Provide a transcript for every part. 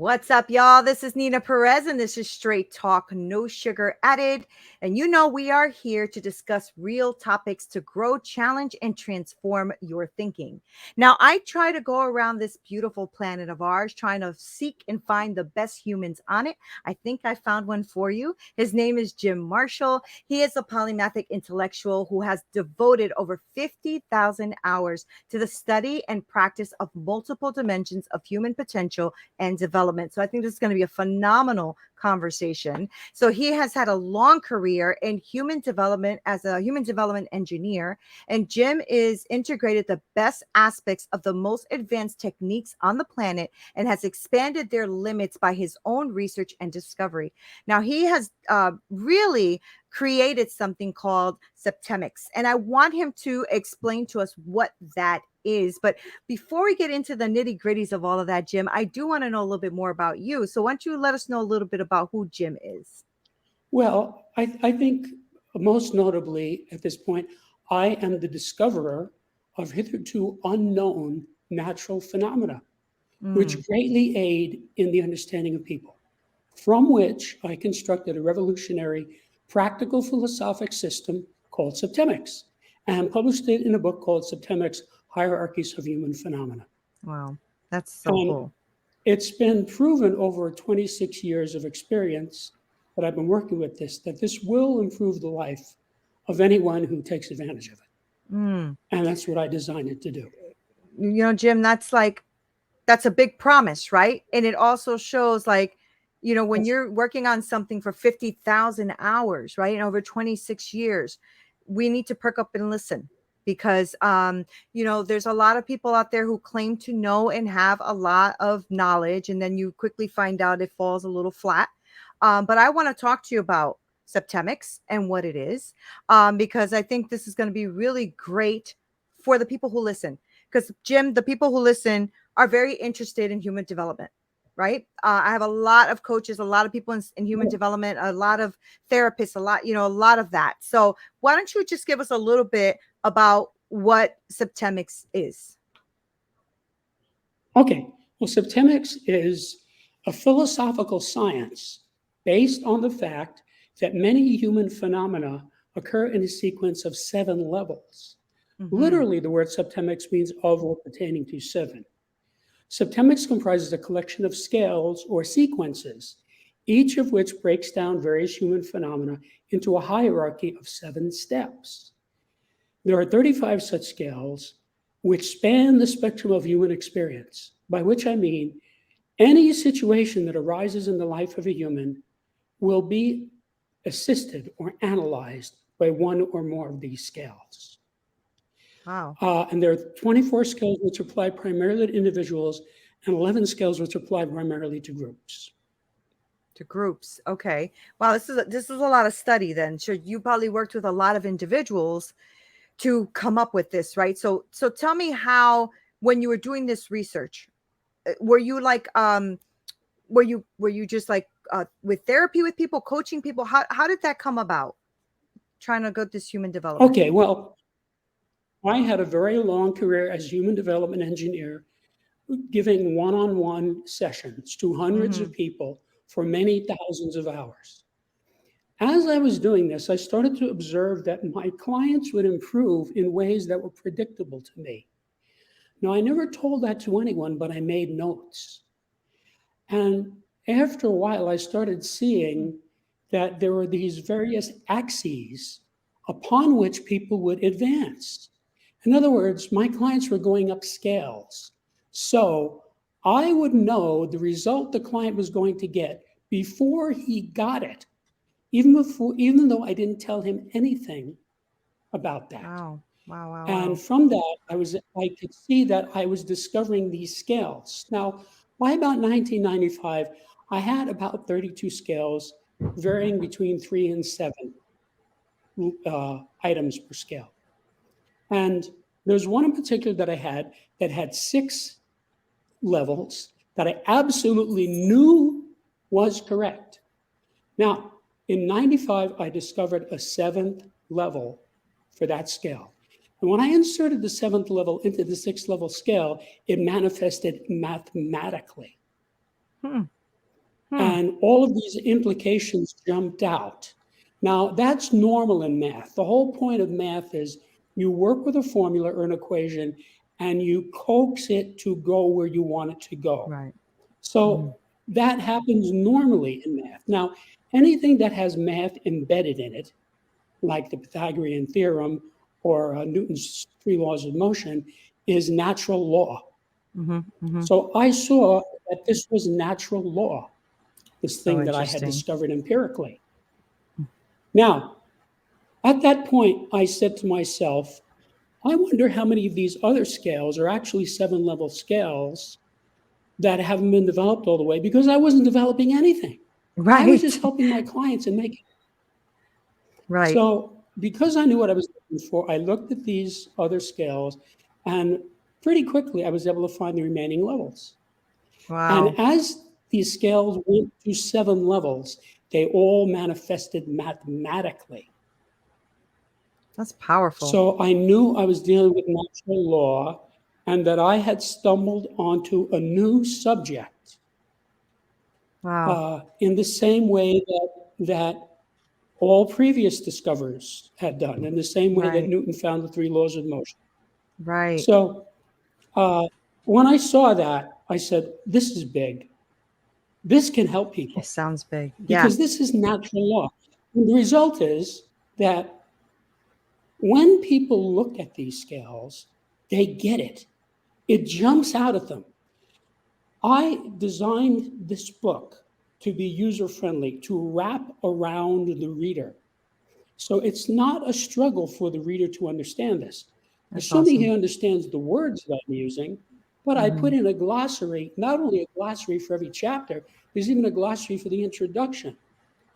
What's up, y'all? This is Neena Perez, and this is Straight Talk, no sugar added. And you know, we are here to discuss real topics to grow, challenge, and transform your thinking. Now, I try to go around this beautiful planet of ours, trying to seek and find the best humans on it. I think I found one for you. His name is Jim Marshall. He is a polymathic intellectual who has devoted over 50,000 hours to the study and practice of multiple dimensions of human potential and development. So I think this is going to be a phenomenal conversation. So he has had a long career in human development as a human development engineer, and Jim is integrated the best aspects of the most advanced techniques on the planet and has expanded their limits by his own research and discovery. Now he has really created something called Septemics, and I want him to explain to us what that is. But before we get into the nitty gritties of all of that, Jim, I do want to know a little bit more about you. So why don't you let us know a little bit about who Jim is? Well, I think most notably at this point, I am the discoverer of hitherto unknown natural phenomena, which greatly aid in the understanding of people, from which I constructed a revolutionary practical philosophic system called Septemics and published it in a book called Septemics, Hierarchies of Human Phenomena. Wow, that's so And cool. it's been proven over 26 years of experience that I've been working with this, that this will improve the life of anyone who takes advantage of it. Mm. And that's what I designed it to do. You know, Jim, that's a big promise, right? And it also shows when you're working on something for 50,000 hours, right? And over 26 years, we need to perk up and listen because, there's a lot of people out there who claim to know and have a lot of knowledge. And then you quickly find out it falls a little flat. But I want to talk to you about Septemics and what it is, because I think this is going to be really great for the people who listen. Because, Jim, the people who listen are very interested in human development, right? I have a lot of coaches, a lot of people in human development, a lot of therapists, a lot of that. So why don't you just give us a little bit about what Septemics is? Okay, well, Septemics is a philosophical science based on the fact that many human phenomena occur in a sequence of 7 levels. Literally, the word Septemics means of or pertaining to 7. Septemics comprises a collection of scales or sequences, each of which breaks down various human phenomena into a hierarchy of 7 steps. There are 35 such scales which span the spectrum of human experience, by which I mean any situation that arises in the life of a human will be assisted or analyzed by one or more of these scales. Wow. And there are 24 scales which apply primarily to individuals and 11 scales which apply primarily to groups. To groups. Okay. Wow. This is a lot of study then. So you probably worked with a lot of individuals to come up with this, right? So tell me how, when you were doing this research, were you were you just with therapy with people, coaching people? How did that come about? Trying to go this human development. Okay, well, I had a very long career as human development engineer, giving one-on-one sessions to hundreds of people for many thousands of hours. As I was doing this, I started to observe that my clients would improve in ways that were predictable to me. Now, I never told that to anyone, but I made notes. And after a while, I started seeing that there were these various axes upon which people would advance. In other words, my clients were going up scales. So I would know the result the client was going to get before he got it, even though I didn't tell him anything about that. Wow. Wow. Wow. And Wow. from that, I could see that I was discovering these scales. Now, by about 1995, I had about 32 scales, varying between 3 and 7 items per scale. And there's one in particular that I had that had 6 levels that I absolutely knew was correct. Now, in 95, I discovered a 7th level for that scale. And when I inserted the 7th level into the 6th level scale, it manifested mathematically. Hmm. And all of these implications jumped out. Now, that's normal in math. The whole point of math is you work with a formula or an equation and you coax it to go where you want it to go. Right. Mhm. So that happens normally in math. Now, anything that has math embedded in it, like the Pythagorean theorem or Newton's three laws of motion, is natural law. Mhm. Mhm. So I saw that this was natural law, this So thing that I had interesting. discovered empirically. Now, at that point, I said to myself, I wonder how many of these other scales are actually 7-level scales that haven't been developed all the way because I wasn't developing anything. I was Right. just helping my clients and making. Right. So, because I knew what I was looking for, I looked at these other scales and pretty quickly I was able to find the remaining levels. And Wow. as these scales went to 7 levels, they all manifested mathematically. That's powerful. So I knew I was dealing with natural law and that I had stumbled onto a new subject Wow. in the same way that all previous discoverers had done, in the same way that Right. Newton found the three laws of motion. Right. So uh, when I saw that, I said, this is big. This can help It people sounds big. Yeah. because this is natural law. And the result is that when people look at these scales, they get it. It jumps out at them. I designed this book to be user friendly, to wrap around the reader. So it's not a struggle for the reader to understand this, That's assuming he awesome. understands the words that I'm using. But I put Mhm. in a glossary, not only a glossary for every chapter, there's even a glossary for the introduction,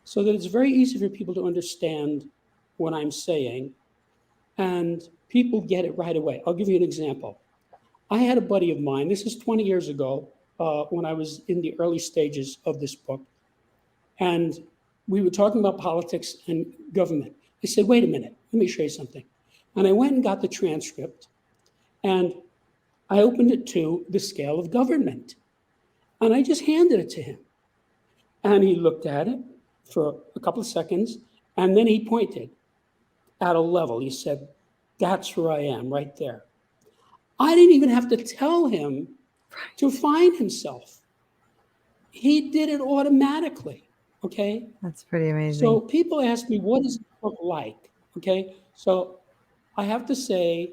so that it's very easy for people to understand what I'm saying, and people get it right away. I'll give you an example. I had a buddy of mine, this is 20 years ago, when I was in the early stages of this book, and we were talking about politics and government. I said, wait a minute, let me show you something. And I went and got the transcript, and I opened it to the scale of government, and I just handed it to him. And he looked at it for a couple of seconds, and then he pointed at a level. He said, that's where I am, right there. I didn't even have to tell him to Right. find himself. He did it automatically. Okay. That's pretty So amazing. people ask me, what is the book like? Okay. So I have to say,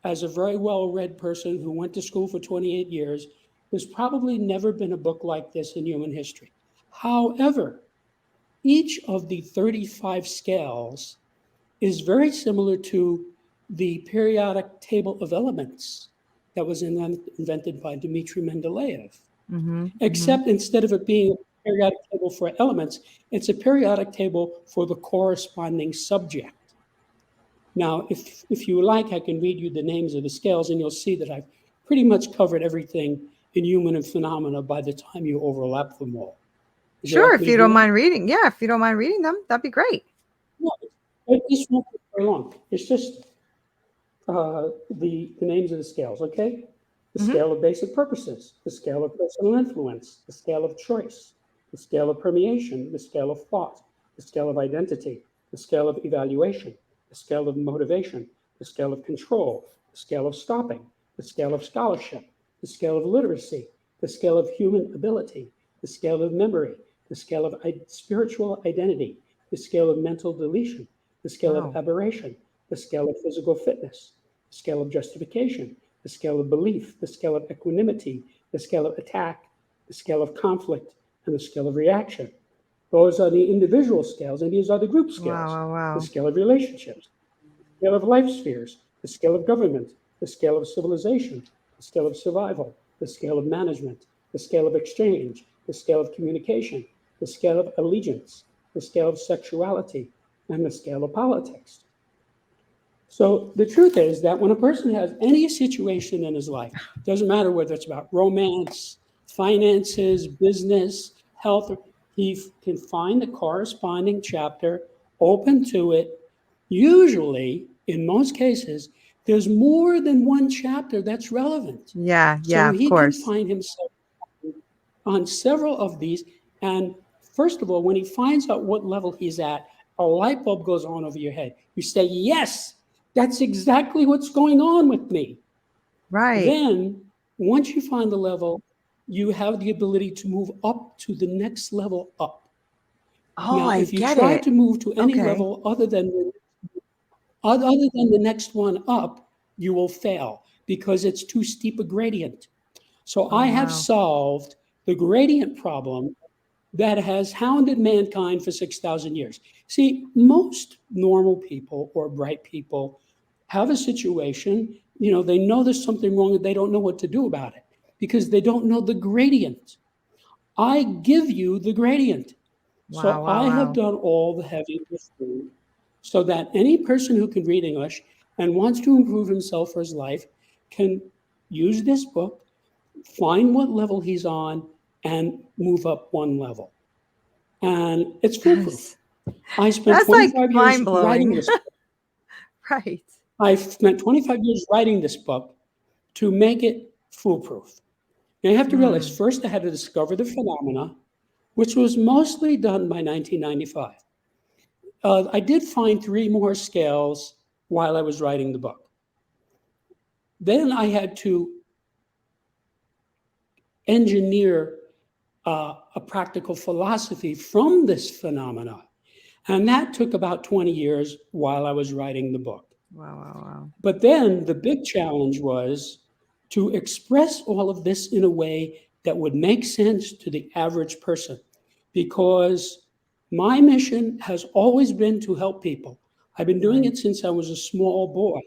as a very well read person who went to school for 28 years, there's probably never been a book like this in human history. However, each of the 35 scales is very similar to the periodic table of elements that was invented by Dmitri Mendeleev. Mhm. Mhm. Except instead of it being a periodic table for elements, it's a periodic table for the corresponding subject. Now, if you like, I can read you the names of the scales, and you'll see that I've pretty much covered everything in human and phenomena by the time you overlap them all. Would you Sure, like me if to you do don't that? mind reading. Yeah, if you don't mind reading them, that'd be great. No, this won't take very long. It's just the names of the scales, okay? The Mhm. scale of basic purposes, the scale of personal influence, the scale of choice, the scale of permeation, the scale of thought, the scale of identity, the scale of evaluation, the scale of motivation, the scale of control, the scale of stopping, the scale of scholarship, the scale of literacy, the scale of human ability, the scale of memory, the scale of spiritual identity, the scale of mental deletion, the scale of Wow. aberration, the scale of physical fitness, the scale of justification, the scale of belief, the scale of equanimity, the scale of attack, the scale of conflict, and the scale of reaction. Those are the individual scales, and these are the group Wow, scales. wow, The wow. scale of relationships, the scale of life spheres, the scale of government, the scale of civilization, the scale of survival, the scale of management, the scale of exchange, the scale of communication, the scale of allegiance, the scale of sexuality, and the scale of politics. So the truth is that when a person has any situation in his life, doesn't matter whether it's about romance, finances, business, health, he can find the corresponding chapter, open to it. Usually, in most cases, there's more than one chapter that's relevant. Yeah, yeah, So of he can course. find himself on several of these, And first of all, when he finds out what level he's at, a light bulb goes on over your head. You say, yes, that's exactly what's going on with me. Right. Then, once you find the level, you have the ability to move up to the next level up. Oh, Now, I if you get try it. to move to any Okay. level other than the next one up, you will fail because it's too steep a gradient. So Oh, I have wow. solved the gradient problem that has hounded mankind for 6,000 years. See, most normal people or bright people have a situation, they know there's something wrong and they don't know what to do about it because they don't know the gradient. I give you the gradient. Wow, So wow, I have wow. done all the heavy lifting so that any person who can read English and wants to improve himself or his life can use this book, find what level he's on, and move up one level. And it's foolproof. That's I spent that's like 25 years writing mind-blowing. this book. Right. I've spent 25 years writing this book to make it foolproof. Now you have to realize Mm, first I had to discover the phenomena, which was mostly done by 1995. I did find three more scales while I was writing the book. Then I had to engineer a practical philosophy from this phenomena. And that took about 20 years while I was writing the book. wow, wow, wow. But then the big challenge was to express all of this in a way that would make sense to the average person. Because my mission has always been to help people. I've been doing Right. it since I was a small boy.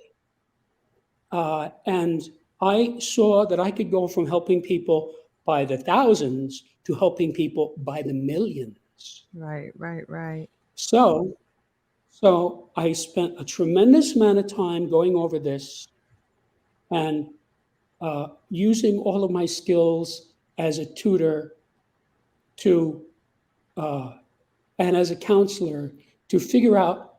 And I saw that I could go from helping people by the thousands to helping people by the millions. Right, right, right. So, so I spent a tremendous amount of time going over this and using all of my skills as a tutor to uh, and as a counselor to figure out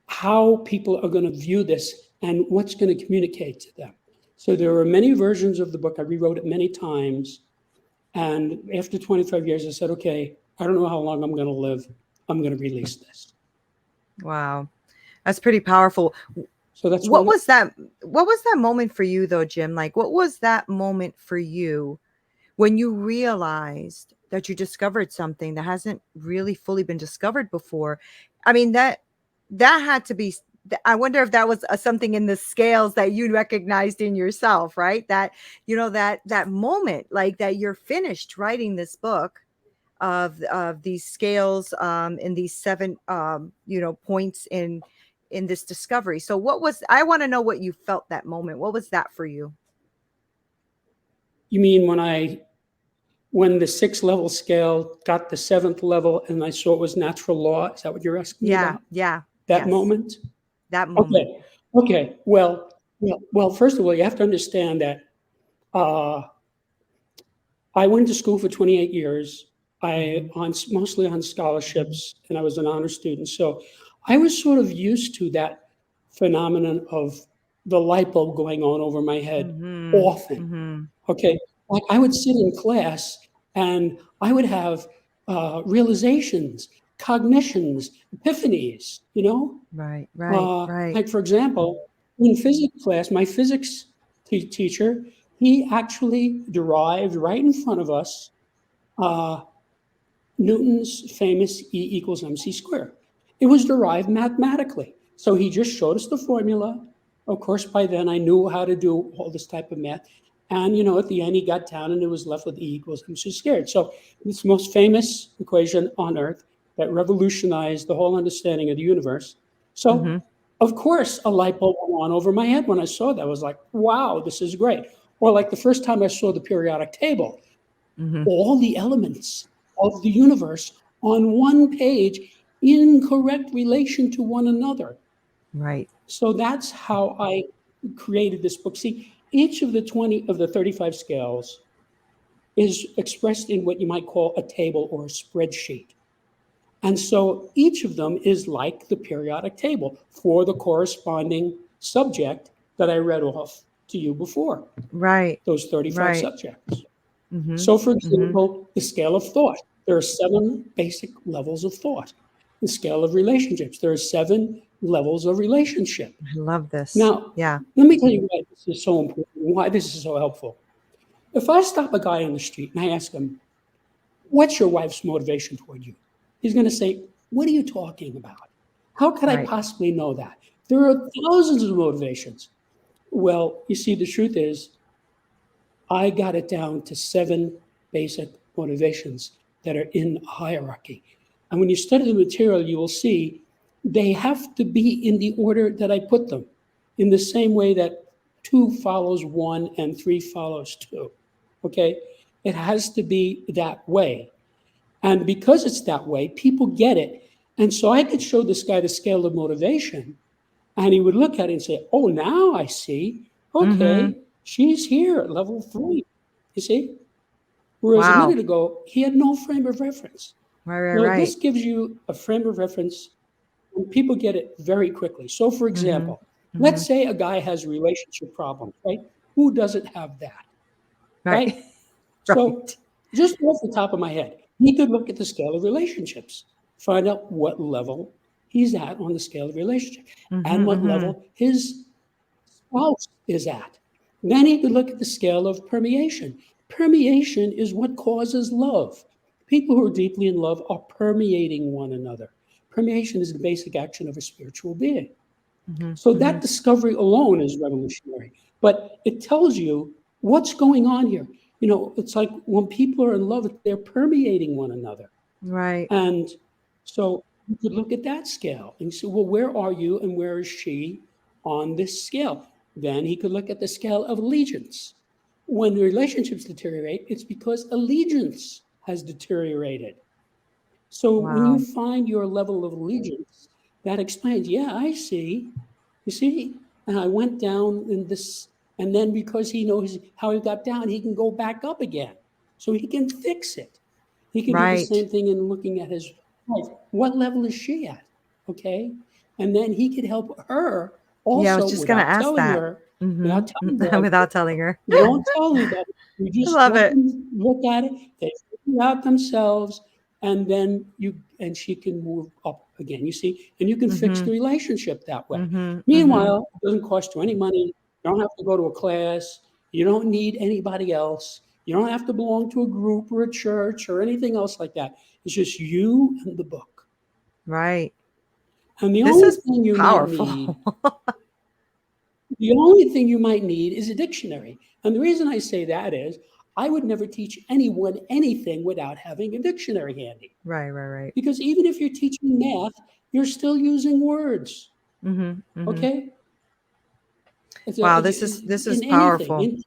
how people are going to view this and what's going to communicate to them. So there are many versions of the book. I rewrote it many times. And after 25 years, I said, okay, I don't know how long I'm going to live. I'm going to release this. Wow. That's pretty powerful. So that's What one. was that what was that moment for you though, Jim? Like what was that moment for you when you realized that you discovered something that hasn't really fully been discovered before? I mean, that had to be I wonder if that was something in the scales that you recognized in yourself, right? That that moment, like that you're finished writing this book of these scales in these seven points in this discovery. So what was I want to know what you felt that moment. What was that for you? You mean when the 6 level scale got the 7th level and I saw it was natural law? Is that what you're asking me Yeah, about? yeah, That yes. moment? That moment. Okay. Okay. Well, first of all, you have to understand that uh, I went to school for 28 years. Hmm. Mostly on scholarships, and I was an honor student. So I was sort of used to that phenomenon of the light bulb going on over my head Hmm. often. Hmm. Okay, like I would sit in class and I would have realizations, cognitions, epiphanies. Right, right, right. Like for example, in physics class, my physics teacher, he actually derived right in front of us uh, Newton's famous E equals mc squared. It was derived mathematically. So he just showed us the formula. Of course, by then I knew how to do all this type of math. And at the end he got down and it was left with E equals mc squared. So it's the most famous equation on Earth that revolutionized the whole understanding of the universe. Hmm. So of course a light bulb went on over my head when I saw that. I was like, wow, this is great. Or like the first time I saw the periodic table, Hmm. all the elements of the universe on one page in correct relation to one another. Right. So that's how I created this book. See, each of the 20 of the 35 scales is expressed in what you might call a table or a spreadsheet. And so each of them is like the periodic table for the corresponding subject that I read off to you before, Right. those 35 Right. subjects. Hmm. So, for Hmm. example, the scale of thought. There are 7 basic levels of thought. The scale of relationships. There are 7 levels of relationship. I love this. Now, Yeah. let me tell you why this is so important, why this is so helpful. If I stop a guy on the street and I ask him, what's your wife's motivation toward you? He's going to say, what are you talking about? How could I Right. possibly know that? There are thousands of motivations. Well, you see, the truth is, I got it down to 7 basic motivations that are in a hierarchy. And when you study the material, you will see they have to be in the order that I put them, in the same way that 2 follows 1 and 3 follows 2. Okay? It has to be that way. And because it's that way, people get it. And so I could show this guy the scale of motivation, and he would look at it and say, oh, now I see. Mm-hmm. Okay, she's here at level 3. You see? Whereas a Wow. minute ago, he had no frame of reference. Right, right, Well, right. this gives you a frame of reference, and people get it very quickly. So, for Mm-hmm. example, Mm-hmm. let's say a guy has relationship problems, right? Who doesn't have that, Right. right? So, Right. just off the top of my head, he could look at the scale of relationships, find out what level he's at on the scale of relationship and Mm-hmm. what Mm-hmm. level his spouse is at. Then he could look at the scale of permeation. Permeation is what causes love. People who are deeply in love are permeating one another. Permeation is the basic action of a spiritual being. Mm-hmm. So Mm-hmm. that discovery alone is revolutionary. But it tells you what's going on here. You know, it's like when people are in love, they're permeating one another. Right. And so you could look at that scale and say, well, where are you and where is she on this scale? Then he could look at the scale of allegiance. When the relationships deteriorate, it's because allegiance has deteriorated. So when you Wow. find your level of allegiance, that explains, yeah, I see. You see? And I went down in this, and then because he knows how he got down, he can go back up again. So he can fix it. He can do the Right. same thing in looking at his wife. What level is she at? Okay. And then he could help her Yeah, I was also just gonna ask that. without telling her, Mm-hmm. Without telling her. you don't tell anybody. You I just love let it. them look at it. They figure out themselves, and then she can move up again. You see, and you can fix Mm-hmm. the relationship that way. Mm-hmm. Mm-hmm. Meanwhile, it doesn't cost you any money. You don't have to go to a class. You don't need anybody else. You don't have to belong to a group or a church or anything else like that. It's just you and the book. Right. And This is powerful. the only thing you might need is a dictionary. And the reason I say that is I would never teach anyone anything without having a dictionary handy. Right, right, right. Because even if you're teaching math, you're still using words. Mm-hmm. Mm-hmm. Okay? Wow, this is In anything, powerful. in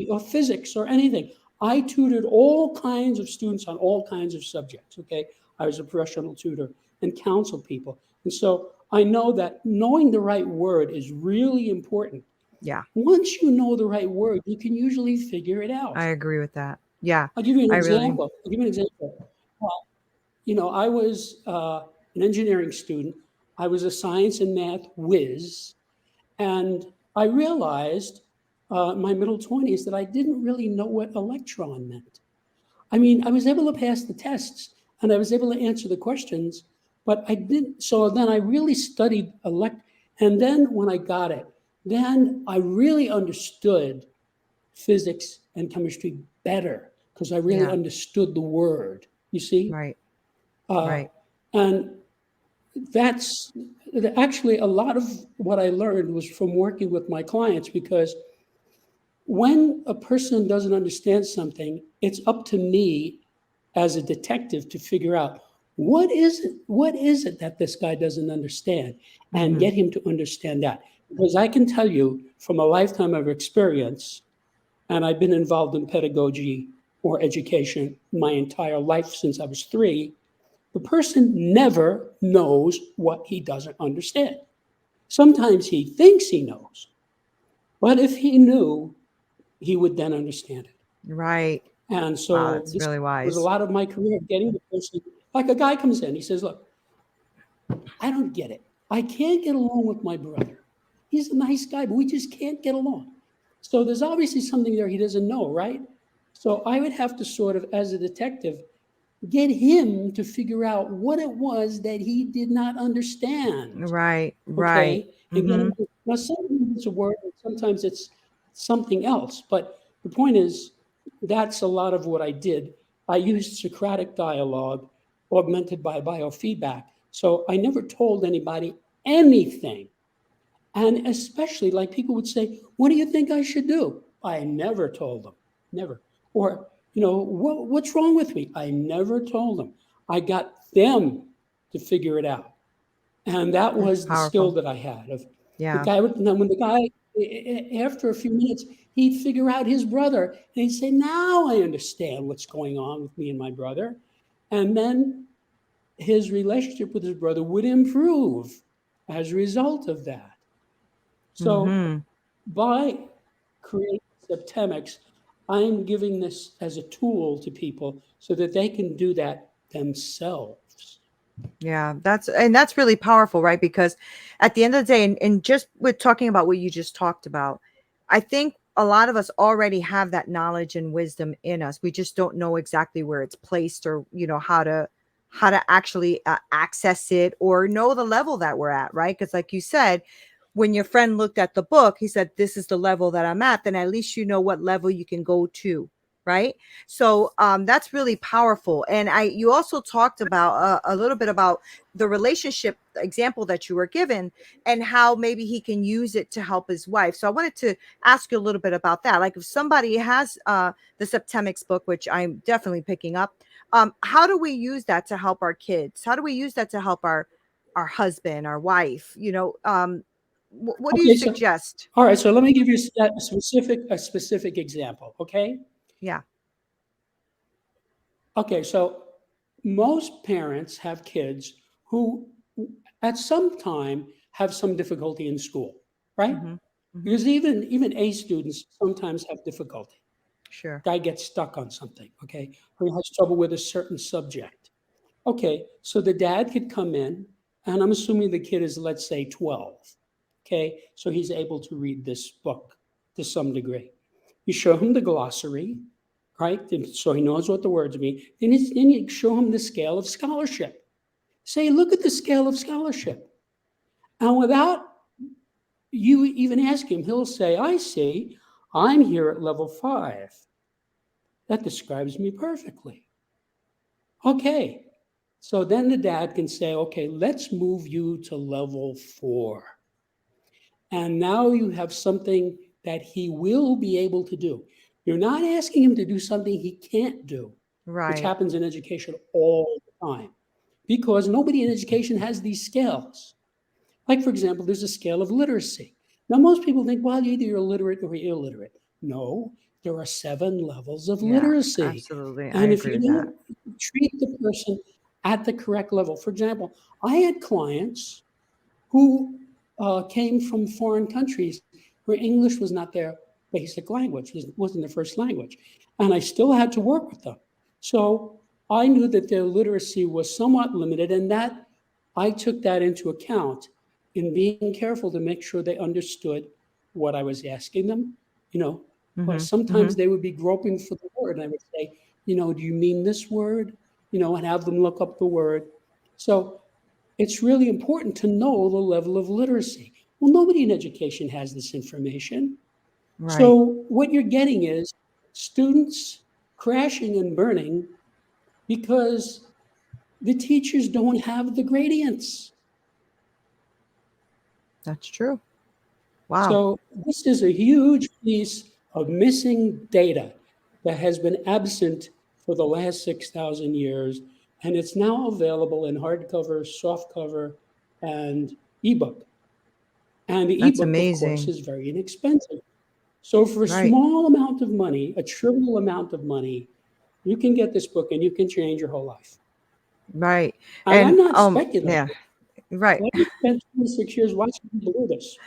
or physics or anything. I tutored all kinds of students on all kinds of subjects. Okay? I was a professional tutor and counseled people. And so I know that knowing the right word is really important. Yeah, Once you know the right word, you can usually figure it I out. agree with that. Yeah, I'll give you an I really. example. I'll give you an example. I was an engineering student. I was a science and math whiz, and I realized in my middle 20s that I didn't really know what electron meant. I mean, I was able to pass the tests and I was able to answer the questions, but I didn't. So then I really studied and then when I got it, then I really understood physics and chemistry better because I really Yeah, understood the word. You see, right, uh, right. and that's actually a lot of what I learned was from working with my clients because when a person doesn't understand something, it's up to me as a detective to figure out what is it that this guy doesn't understand and Mm-hmm. get him to understand that. Because I can tell you from a lifetime of experience, and I've been involved in pedagogy or education my entire life since I was 3, the person never knows what he doesn't understand. Sometimes he thinks he knows, but if he knew, he would then understand it. Right. And Wow, so that's this really was a wise. lot of my career getting the person, like a guy comes in, he says, look, I don't get it. I can't get along with my brother. He's a nice guy, but we just can't get along. So there's obviously something there he doesn't know, right? So I would have to sort of, as a detective, get him to figure out what it was that he did not understand. Right, right. Okay, and get Mm-hmm. him to, now sometimes it's a word and sometimes it's something else, but the point is that's a lot of what I did. I used Socratic dialogue augmented by biofeedback, so I never told anybody anything. And especially, like, people would say, what do you think I should do? I never told them, never. Or, what's wrong with me? I never told them. I got them to figure it out. And that That's was the skill powerful. that I had. Of the Yeah. guy would, now when the guy, after a few minutes, he'd figure out his brother and he'd say, now I understand what's going on with me and my brother. And then his relationship with his brother would improve as a result of that. So Mm-hmm. by creating Septemics, I'm giving this as a tool to people so that they can do that themselves. Yeah, that's really powerful, right? Because at the end of the day, and just with talking about what you just talked about, I think a lot of us already have that knowledge and wisdom in us. We just don't know exactly where it's placed, or how to actually access it, or know the level that we're at, right? Because like you said, when your friend looked at the book, he said, "This is the level that I'm at." Then at least you know what level you can go to, right? So that's really powerful. And you also talked about a little bit about the relationship example that you were given, and how maybe he can use it to help his wife. So I wanted to ask you a little bit about that. Like, if somebody has the Septemics book, which I'm definitely picking up, how do we use that to help our kids? How do we use that to help our husband, our wife? What do you Okay, so suggest? all right, so let me give you a specific example. Okay, Yeah. okay, so most parents have kids who, at some time, have some difficulty in school, right? Mm-hmm. Mm-hmm. Because even A students sometimes have difficulty. Sure. Guy gets stuck on something, okay, or he has trouble with a certain subject. Okay, so the dad could come in, and I'm assuming the kid is, let's say, 12. Okay, so he's able to read this book to some degree. You show him the glossary, right? So he knows what the words mean. Then you show him the scale of scholarship. Say, look at the scale of scholarship. And without you even ask him, he'll say, I see, I'm here at level 5. That describes me perfectly. Okay, so then the dad can say, okay, let's move you to level 4. And now you have something that he will be able to do. You're not asking him to do something he can't do, which Right. happens in education all the time, because nobody in education has these skills. Like, for example, there's a scale of literacy. Now, most people think, well, either you're illiterate or you're illiterate. No, there are 7 levels of Yeah, literacy. absolutely. I And if agree you with that. don't treat the person at the correct level, for example, I had clients who came from foreign countries where English was not their basic language, it wasn't their first language. And I still had to work with them. So I knew that their literacy was somewhat limited, and that I took that into account in being careful to make sure they understood what I was asking them. You know, Mm-hmm. Mm-hmm. sometimes they would be groping for the word, and I would say, do you mean this word? And have them look up the word. So it's really important to know the level of literacy. Well, nobody in education has this information. Right. So what you're getting is students crashing and burning because the teachers don't have the gradients. That's true. Wow. So this is a huge piece of missing data that has been absent for the last 6,000 years, and it's now available in hardcover, softcover, and ebook. And the That's ebook, of course, amazing. is very inexpensive. So for a Right. small amount of money, a trivial amount of money, you can get this book and you can change your whole life. Right. And I'm And not speculating. yeah. Right. I spent 26 years watching people do this.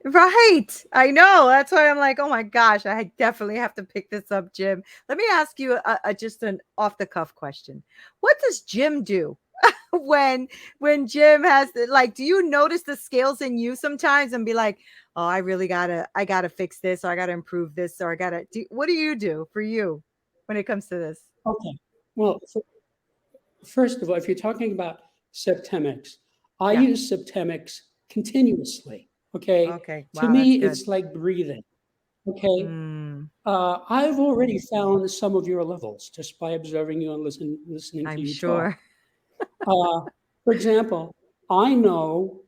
Right. I know. That's why I'm like, oh my gosh, I definitely have to pick this up, Jim. Let me ask you just an off the cuff question. What does Jim do when Jim has like, do you notice the scales in you sometimes and be like, oh, I gotta fix this, or I gotta improve this, or what do you do for you? when it comes to this? Okay. Well, first of all, if you're talking about Septemics, I Yeah. use Septemics continuously. Okay. Okay. To Wow, that's me, good. it's like breathing. Okay. Mm, I've already found some of your levels just by observing you and listening to I'm you talk. sure. Uh, for example, I know,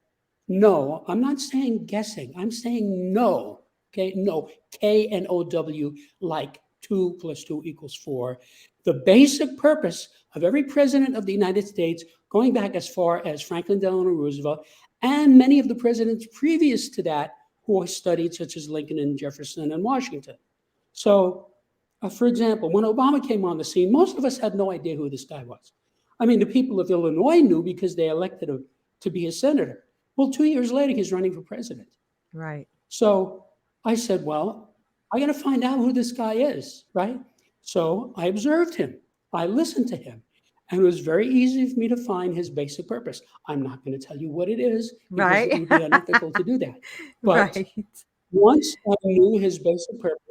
no, I'm not saying guessing, I'm saying no. Okay, no, KNOW, like 2 + 2 = 4. The basic purpose of every president of the United States, going back as far as Franklin Delano Roosevelt, and many of the presidents previous to that who are studied, such as Lincoln and Jefferson and Washington. So, for example, when Obama came on the scene, most of us had no idea who this guy was. I mean, the people of Illinois knew because they elected him to be a senator. Well, 2 years later, he's running for president. Right. So I said, well, I got to find out who this guy is, right? So I observed him. I listened to him. And it was very easy for me to find his basic purpose. I'm not going to tell you what it is because it Right. would be unethical to do that. But Right. once I knew his basic purpose,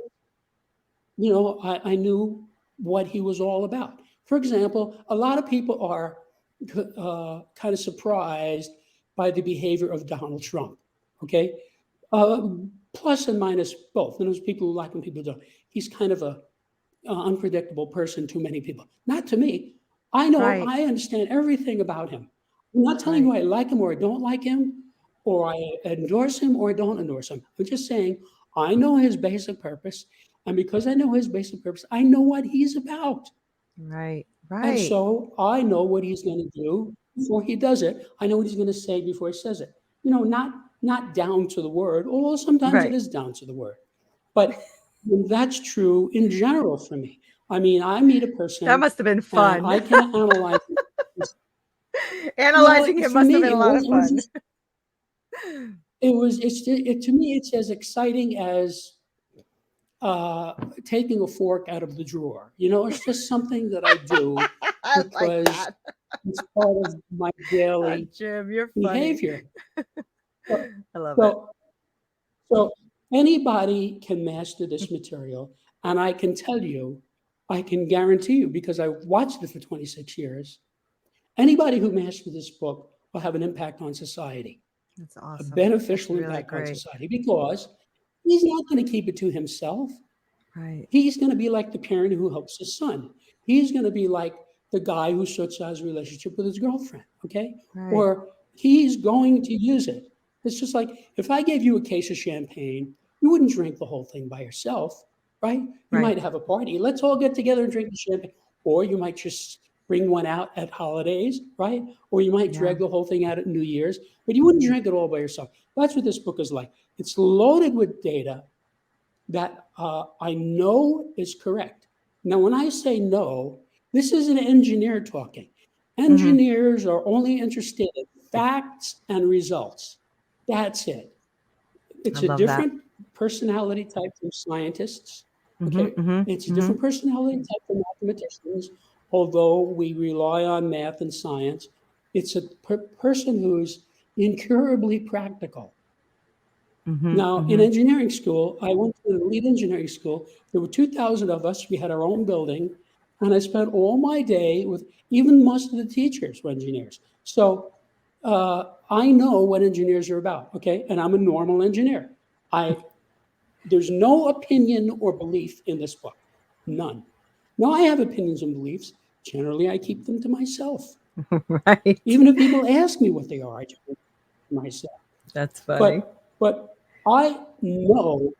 I knew what he was all about. For example, a lot of people are kind of surprised by the behavior of Donald Trump. Okay, uh, plus and minus both. And there's people who like him, people who don't. He's kind of a unpredictable person to many people. Not to me. I know, Right. I understand everything about him. I'm not telling you Right. I like him or I don't like him, or I endorse him or I don't endorse him. I'm just saying I know his basic purpose. And because I know his basic purpose, I know what he's about. Right. And Right. so I know what he's going to do before he does it. I know what he's going to say before he says it. Not down to the word, although sometimes it Right. is down to the word. But that's true in general for me. I mean, I meet a That person must have been and fun. I can analyze. Well, Analyzing him for must have me, been a lot of it was fun. just to me it's as exciting as uh, taking a fork out of the drawer. It's just something that I do I like because that. it's part of my daily Jim, you're funny. behavior. So, I love it. so, so anybody can master this material, and I can tell you, I can guarantee you, because I watched it for 26 years, anybody who masters this book will have an impact on society, That's a awesome. That's beneficial really impact on great. society, because he's not going to keep it to himself. Right. He's going to be like the parent who helps his son. He's going to be like the guy who sorts out his relationship with his girlfriend, okay? Right. Or he's going to use it. It's just like if I gave you a case of champagne, you wouldn't drink the whole thing by yourself, right? You Right. might have a party. Let's all get together and drink the champagne. Or you might just bring one out at holidays, right? Or you might Yeah. drag the whole thing out at New Year's, but you wouldn't drink it all by yourself. That's what this book is like. It's loaded with data that I know is correct. Now, when I say no, this is an engineer talking. Hmm. Engineers are only interested in facts and results. That's it. I It's a love that. different personality type from scientists. Hmm. Okay. Hmm. It's a Hmm. different personality type from mathematicians, although we rely on math and science. It's a person who's incurably practical. Hmm. Now, in Hmm. engineering school, I went to the lead engineering school. There were 2,000 of us. We had our own building. And I spent all my day with even most of the teachers were engineers. So I know what engineers are about, okay? And I'm a normal engineer. I There's no opinion or belief in this book, none. Now I have opinions and beliefs. Generally, I keep them to myself. Right. Even if people ask me what they are, I keep them to myself. That's funny. But I know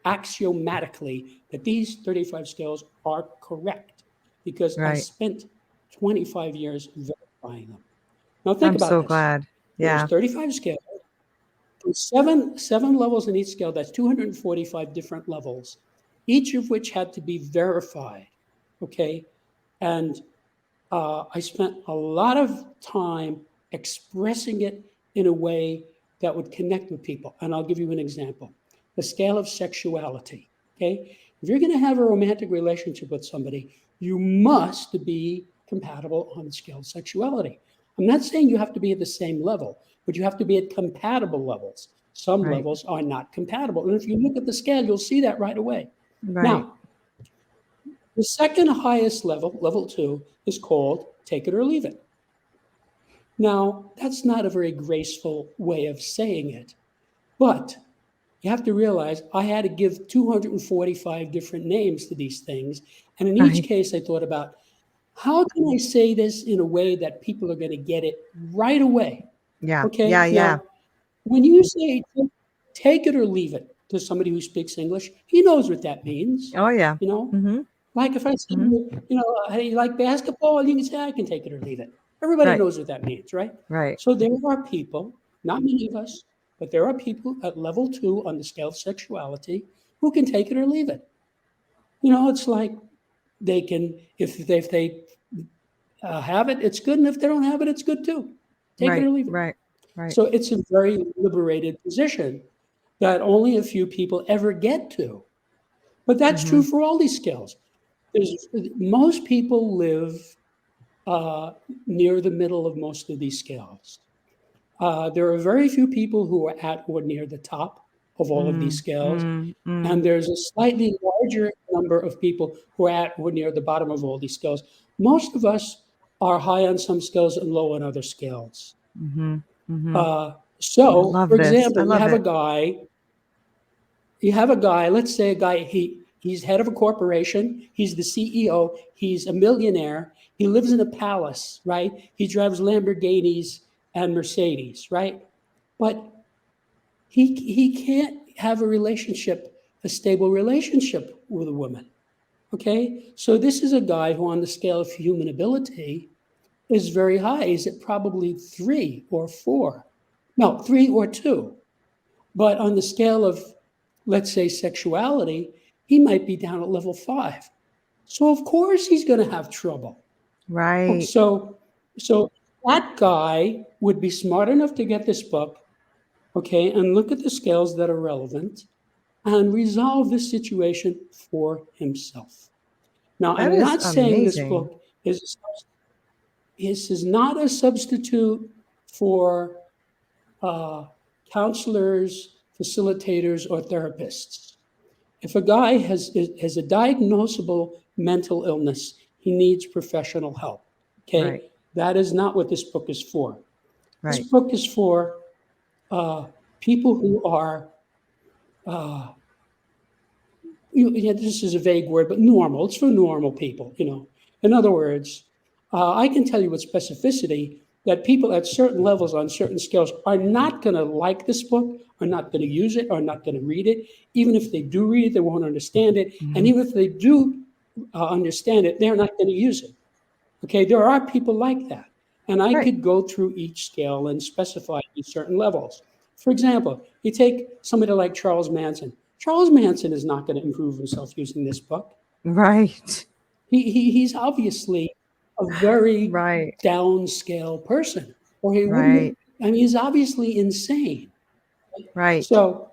axiomatically that these 35 scales are correct because I Right. spent 25 years verifying them. Now think I'm about so this. glad. There's Yeah. 35 scales, there's seven levels in each scale. That's 245 different levels, each of which had to be verified. Okay, and I spent a lot of time expressing it in a way that would connect with people. And I'll give you an example: the scale of sexuality. Okay, if you're going to have a romantic relationship with somebody, you must be compatible on the scale of sexuality. I'm not saying you have to be at the same level, but you have to be at compatible levels. Some Right. levels are not compatible. And if you look at the scale, you'll see that right away. Right. Now, The second highest level, level 2, is called take it or leave it. Now, that's not a very graceful way of saying it, but you have to realize I had to give 245 different names to these things. And in each Right. case, I thought about how can I say this in a way that people are going to get it right away? Yeah. Yeah. Okay. Yeah. Now, when you say take it or leave it to somebody who speaks English, he knows what that means. Oh yeah. You know, Mm-hmm. like if I say, Mm-hmm. hey, you like basketball? You can say, I can take it or leave it. Everybody Right. knows what that means, right? Right. So there are people, not many of us, but there are people at level 2 on the scale of sexuality who can take it or leave it. It's like they can, if they have it, it's good. And if they don't have it, it's good too. Take it Right. or leave it. Right. Right. So it's a very liberated position that only a few people ever get to. But that's Mm-hmm. true for all these skills. Most people live uh, near the middle of most of these scales. There are very few people who are at or near the top of all of these Mm, scales. mm, And mm, there's a slightly larger number of people who are at or near the bottom of all these scales. Most of us are high on some scales and low on other scales. mm-hmm, mm-hmm. I So, love for this. I example, love it. you have a guy, let's say a guy, he's head of a corporation, he's the CEO, he's a millionaire, he lives in a palace, right? He drives Lamborghinis and Mercedes, right? But he can't have a stable relationship with a woman. Okay? So this is a guy who on the scale of human ability is very high. He's at probably 3 or 4. No, 3 or 2. But on the scale of, let's say, sexuality, he might be down at level 5. So of course he's going to have trouble. Oh, Right. so that guy would be smart enough to get this book, okay, and look at the scales that are relevant and resolve this situation for himself. Now, That I'm is not saying this amazing. book is not a substitute for uh, counselors, facilitators, or therapists. If a guy has a diagnosable mental illness, he needs professional help. Right. Okay, that is not what this book is for. This Right. book is for uh, people who are, uh, this is a vague word, but normal. It's for normal people. In other words, I can tell you with specificity that people at certain levels on certain scales are not going to like this book, are not going to use it, are not going to read it. Even if they do read it, they won't understand it. And Hmm. even if they do understand it, they're not going to use it. Okay, there are people like that. And I Right. could go through each scale and specify these certain levels. For example, you take somebody like Charles Manson. Charles Manson is not going to improve himself using this book. Right. He's obviously a very Right. downscale person, or he wouldn't. Right. I mean, he's obviously insane. Right. So,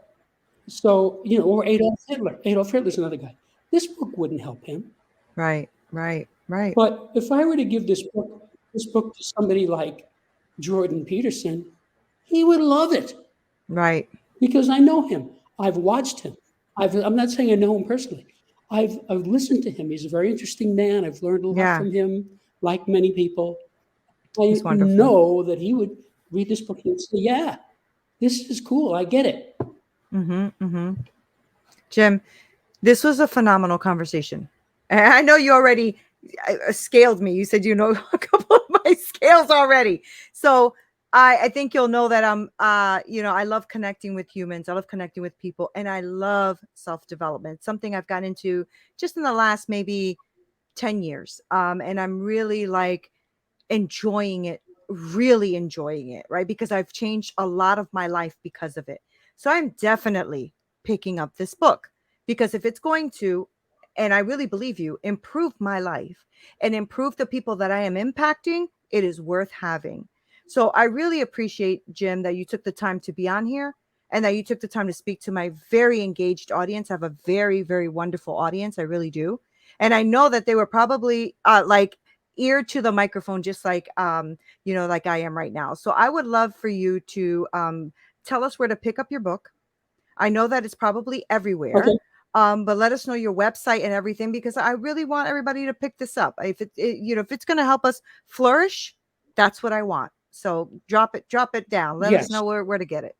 or Adolf Hitler. Adolf Hitler's another guy. This book wouldn't help him. Right. Right. Right. But if I were to give this book to somebody like Jordan Peterson, he would love it Right. because I know him. I've watched him. I'm not saying I know him personally. I've listened to him. He's a very interesting man. I've learned a lot Yeah. from him, like many people. I It's wonderful. know that he would read this book and say, "Yeah, this is cool. I get it." Mm-hmm. Mm-hmm. Jim, this was a phenomenal conversation. And I know you already scaled me. You said you know a couple of my scales already. So I think you'll know that I love connecting with humans. I love connecting with people. And I love self-development, something I've gotten into just in the last maybe 10 years. And I'm really like enjoying it, really enjoying it, right? Because I've changed a lot of my life because of it. So I'm definitely picking up this book because if it's going to, and I really believe you, improve my life and improve the people that I am impacting, it is worth having. So I really appreciate, Jim, that you took the time to be on here and that you took the time to speak to my very engaged audience. I have a very, very wonderful audience. I really do. And I know that they were probably like ear to the microphone, just like like I am right now. So I would love for you to tell us where to pick up your book. I know that it's probably everywhere. Okay. But let us know your website and everything, because I really want everybody to pick this up. If if it's going to help us flourish, that's what I want. So drop it down. Let us know Yes. where to get it.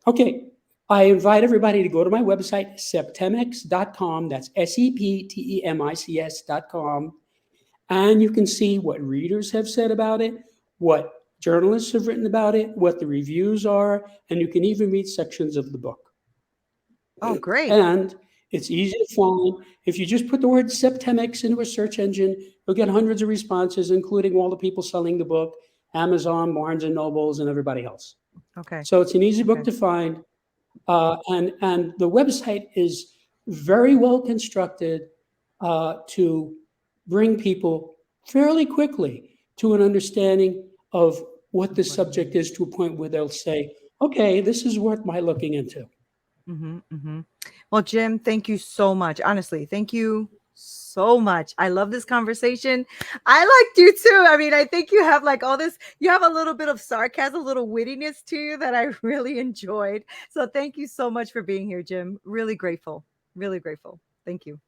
Okay. I invite everybody to go to my website, septemics.com. That's septemics.com. And you can see what readers have said about it, what journalists have written about it, what the reviews are, and you can even read sections of the book. Oh, great. And it's easy to find. If you just put the word Septemics into a search engine, you'll get hundreds of responses, including all the people selling the book, Amazon, Barnes and Nobles, and everybody else. Okay. So it's an easy book Okay. to find. And the website is very well constructed to bring people fairly quickly to an understanding of what this What it subject means. is, to a point where they'll say, okay, this is worth my looking into. Well, Jim, thank you so much. Honestly, thank you so much. I love this conversation. I liked you too. I mean, I think you have like all this, you have a little bit of sarcasm, a little wittiness to you that I really enjoyed. So thank you so much for being here, Jim. Really grateful. Really grateful. Thank you.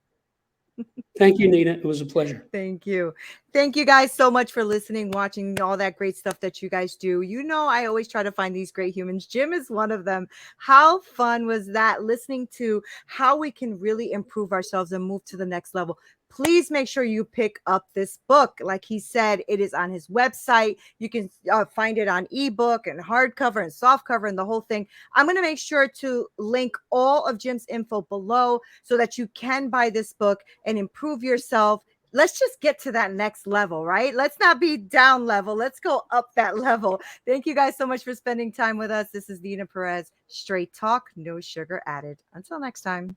Thank you, Neena. It was a pleasure. Thank you. Thank you guys so much for listening, watching all that great stuff that you guys do. You know, I always try to find these great humans. Jim is one of them. How fun was that listening to how we can really improve ourselves and move to the next level? Please make sure you pick up this book. Like he said, it is on his website. You can find it on ebook and hardcover and softcover and the whole thing. I'm going to make sure to link all of Jim's info below so that you can buy this book and improve yourself. Let's just get to that next level, right? Let's not be down level. Let's go up that level. Thank you guys so much for spending time with us. This is Neena Perez. Straight talk, no sugar added. Until next time.